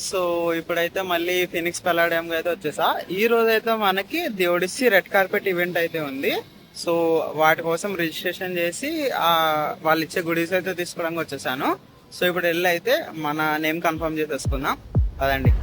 So ఇప్పుడైతే మళ్ళీ Phoenix పల్లాడియంకి అయితే వచ్చేసా. ఈ రోజు అయితే మనకి the Odyssey red carpet event అయితే ఉంది. సో వాటి కోసం రిజిస్ట్రేషన్ చేసి వాళ్ళు ఇచ్చే గుడీస్ అయితే తీసుకోవడానికి వచ్చేసాను. సో ఇప్పుడు వెళ్ళి అయితే మన నేమ్ కన్ఫర్మ్ చేసేసుకుందాం అదండి.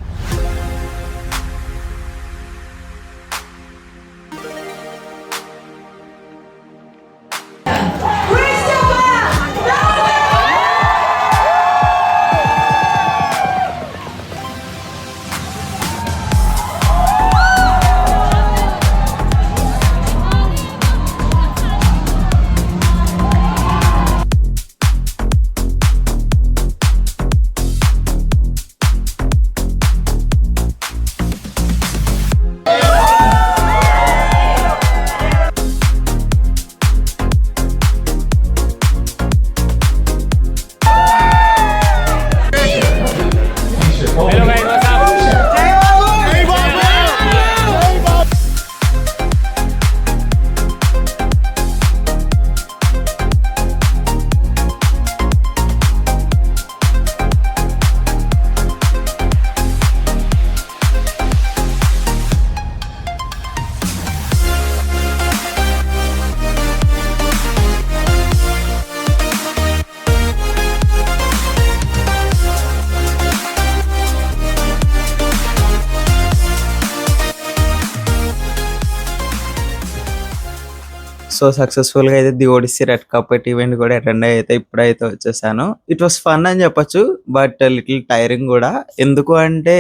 సో సక్సెస్ఫుల్గా అయితే the Odyssey red carpet event కూడా అటెండ్ అయితే ఇప్పుడైతే వచ్చేసాను. ఇట్ వాస్ ఫన్ అని చెప్పొచ్చు, బట్ లిటిల్ టైరింగ్ కూడా. ఎందుకు అంటే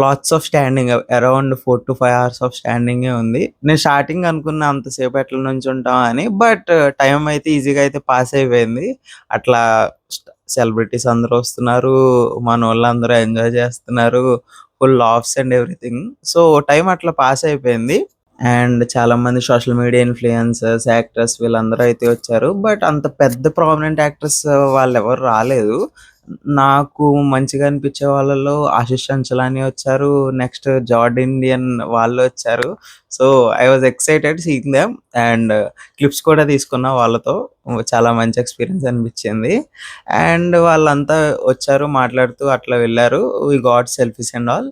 lots of standing, around 4 to 5 hours ఆఫ్ స్టాండింగే ఉంది. నేను స్టార్టింగ్ అనుకున్నా అంతసేపు ఎట్ల నుంచి ఉంటాం అని, బట్ టైం అయితే ఈజీగా అయితే పాస్ అయిపోయింది. అట్లా సెలబ్రిటీస్ అందరూ వస్తున్నారు, మన వాళ్ళందరూ ఎంజాయ్ చేస్తున్నారు, full laughs and everything. So time అట్లా పాస్ అయిపోయింది. అండ్ చాలా మంది సోషల్ మీడియా ఇన్‌ఫ్లుయెన్సర్స్, యాక్టర్స్ వీళ్ళందరూ అయితే వచ్చారు. బట్ అంత పెద్ద ప్రామినెంట్ యాక్టర్స్ వాళ్ళెవరు రాలేదు. నాకు మంచిగా అనిపించే వాళ్ళలో ఆశిష్ చంచలాని వచ్చారు. నెక్స్ట్ జార్డ్ ఇండియన్ వాళ్ళు వచ్చారు. So I was excited seeing them and clips కూడా తీసుకున్నా వాళ్ళతో. చాలా మంచి ఎక్స్‌పీరియన్స్ అనిపించింది. అండ్ వాళ్ళంతా వచ్చారు, మాట్లాడుతూ అట్లా వెళ్లారు. We got selfies and all.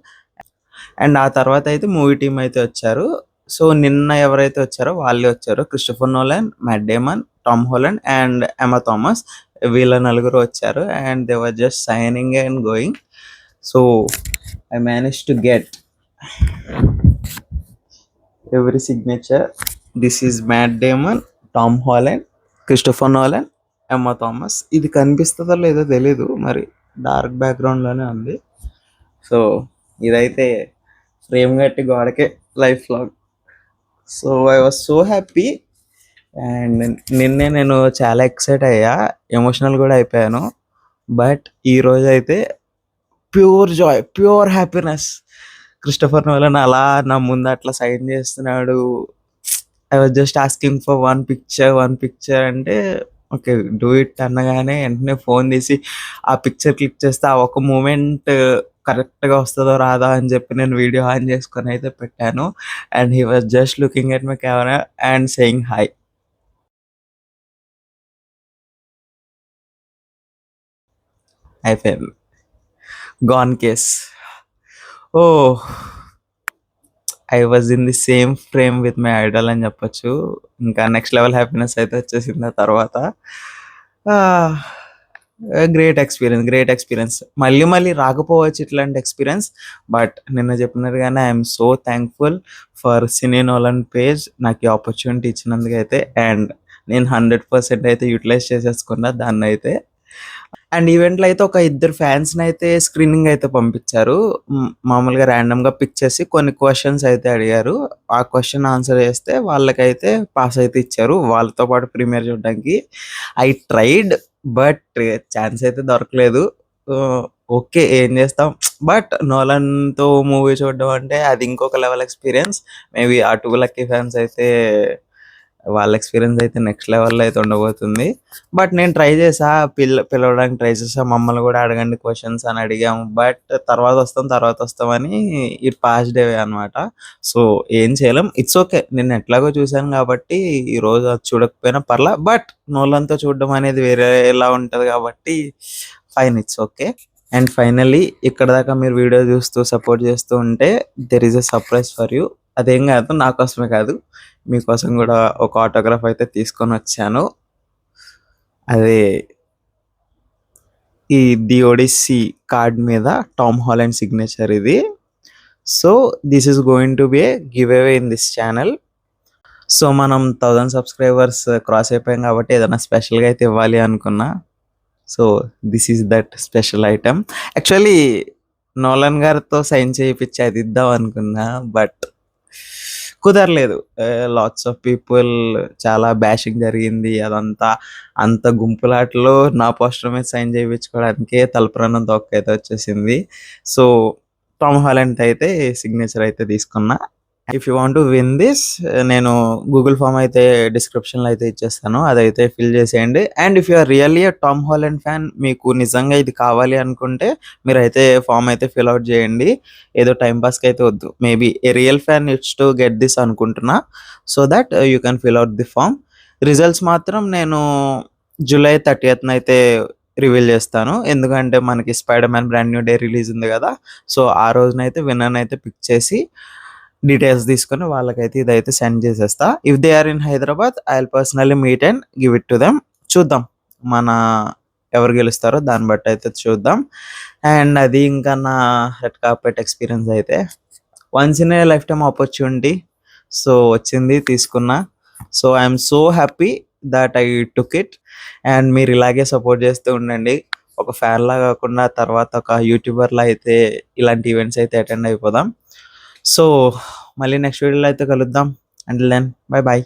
And uh తర్వాత అయితే మూవీ టీమ్ అయితే వచ్చారు. సో నిన్న ఎవరైతే వచ్చారో వాళ్ళే వచ్చారు. Christopher Nolan, Matt Damon, Tom Holland and Emma Thomas, వీళ్ళ నలుగురు వచ్చారు. And they were just signing and going. So I manage to get every signature. This is Matt Damon, Tom Holland, Christopher Nolan, Emma Thomas. ఇది కనిపిస్తుందో లేదో తెలీదు, మరి dark background లోనే ఉంది. సో ఇదైతే ఫ్రేమ్ కట్టి గోడకే లైఫ్ లాగ్. So I was so happy. And నిన్నే నేను చాలా ఎక్సైట్ అయ్యా, ఎమోషనల్ కూడా అయిపోయాను. బట్ ఈ రోజు అయితే pure Joy, pure happiness. Christopher Nolan అలా నా ముందు అట్లా సైన్ చేస్తున్నాడు. I was just asking for one picture అంటే ఓకే డూ ఇట్ అనగానే వెంటనే ఫోన్ తీసి ఆ పిక్చర్ క్లిక్ చేస్తే ఆ ఒక మూమెంట్ కరెక్ట్గా వస్తుందో రాదా అని చెప్పి నేను వీడియో ఆన్ చేసుకొని అయితే పెట్టాను. And he was just looking at my camera and saying hi. అయిపోయింది, gone case. Oh I was in the same frame with my idol అని చెప్పొచ్చు. ఇంకా నెక్స్ట్ లెవెల్ హ్యాపీనెస్ అయితే వచ్చేసింది ఆ తర్వాత. Great experience. మళ్ళీ రాకపోవచ్చు ఇట్లాంటి ఎక్స్పీరియన్స్. బట్ నిన్న చెప్పినట్టుగానే I'm so thankful for cine Nolan page నాకు ఈ ఆపర్చునిటీ ఇచ్చినందుకు అయితే. అండ్ నేను 100% అయితే యూటిలైజ్ చేసేసుకున్నా దాన్ని అయితే. అండ్ ఈవెంట్లో అయితే ఒక ఇద్దరు ఫ్యాన్స్ని అయితే స్క్రీనింగ్ అయితే పంపించారు. మామూలుగా ర్యాండమ్గా పిక్ చేసి కొన్ని క్వశ్చన్స్ అయితే అడిగారు. ఆ క్వశ్చన్ ఆన్సర్ చేస్తే వాళ్ళకైతే పాస్ అయితే ఇచ్చారు, వాళ్ళతో పాటు ప్రీమియర్ చూడడానికి. ఐ ట్రైడ్ బట్ ఛాన్స్ అయితే దొరకలేదు. ఓకే ఏం చేస్తాం. బట్ నోలన్తో మూవీ చూడడం అంటే అది ఇంకొక లెవెల్ ఎక్స్పీరియన్స్. మేబీ ఆ 2 లక్కీ ఫ్యాన్స్ అయితే వాళ్ళ ఎక్స్పీరియన్స్ అయితే నెక్స్ట్ లెవెల్లో అయితే ఉండబోతుంది. బట్ నేను ట్రై చేసా, పిలవడానికి ట్రై చేసా, మమ్మల్ని కూడా అడగండి క్వశ్చన్స్ అని అడిగాము. బట్ తర్వాత వస్తామని ఇట్ పాస్ట్ డే అనమాట. సో ఏం చేయలేం, ఇట్స్ ఓకే. నేను ఎట్లాగో చూశాను కాబట్టి ఈ రోజు అది చూడకపోయినా పర్లా. బట్ నోలన్తో చూడడం అనేది వేరే ఎలా ఉంటుంది కాబట్టి fine, it's okay. And finally ఇక్కడ దాకా మీరు వీడియో చూస్తూ సపోర్ట్ చేస్తూ ఉంటే there is a surprise for you. అదేం కాదు, నా కోసమే కాదు, మీకోసం కూడా ఒక ఆటోగ్రాఫ్ అయితే తీసుకొని వచ్చాను. అదే ఈ ది ఒడిస్సీ కార్డ్ మీద టామ్ హాలండ్ సిగ్నేచర్ ఇది. So this is going to be A give away in this channel. So మనం 1000 సబ్స్క్రైబర్స్ క్రాస్ అయిపోయాం కాబట్టి ఏదైనా స్పెషల్గా అయితే ఇవ్వాలి అనుకున్నా. So this is that special item. Actually Nolan గారితో సైన్ చేయించి అది ఇద్దాం అనుకున్నా, బట్ కుదరలేదు. లాట్స్ ఆఫ్ పీపుల్, చాలా బ్యాషింగ్ జరిగింది. అదంతా అంత గుంపులాటలో నా పోస్టర్ మీద సైన్ చేయించుకోవడానికే తలప్రాణం తొక్కైతే వచ్చేసింది. సో టామ్ హాలండ్ అయితే సిగ్నేచర్ అయితే తీసుకున్నా. If you want to win this, నేను గూగుల్ ఫామ్ అయితే డిస్క్రిప్షన్లో అయితే ఇచ్చేస్తాను, అదైతే ఫిల్ చేసేయండి. And if you are really a Tom Holland fan, మీకు నిజంగా ఇది కావాలి అనుకుంటే మీరైతే ఫామ్ అయితే ఫిల్ అవుట్ చేయండి. ఏదో టైం పాస్కి అయితే వద్దు. Maybe a real fan it's to get this అనుకుంటున్నా. So that you can fill out the form. Results మాత్రం నేను జూలై 30th అయితే రివీల్ చేస్తాను, ఎందుకంటే మనకి Spider Man brand new day release ఉంది కదా. సో ఆ రోజునైతే విన్నర్ని అయితే పిక్ చేసి డీటెయిల్స్ తీసుకొని వాళ్ళకైతే ఇదైతే సెండ్ చేసేస్తా. If they are in Hyderabad, I will personally meet and give it to them. చూద్దాం మన ఎవరు గెలుస్తారో దాన్ని బట్టి అయితే చూద్దాం. అండ్ అది ఇంకా నా రెడ్ కార్పెట్ ఎక్స్పీరియన్స్ అయితే once in a life time opportunity. So వచ్చింది, తీసుకున్నా. So I'm so happy that I took it. And మీరు ఇలాగే సపోర్ట్ చేస్తూ ఉండండి. ఒక ఫ్యాన్లా కాకుండా తర్వాత ఒక యూట్యూబర్లా అయితే ఇలాంటి ఈవెంట్స్ అయితే అటెండ్ అయిపోదాం. సో మళ్ళీ నెక్స్ట్ వీడియోలో అయితే కలుద్దాం. Until then, bye bye.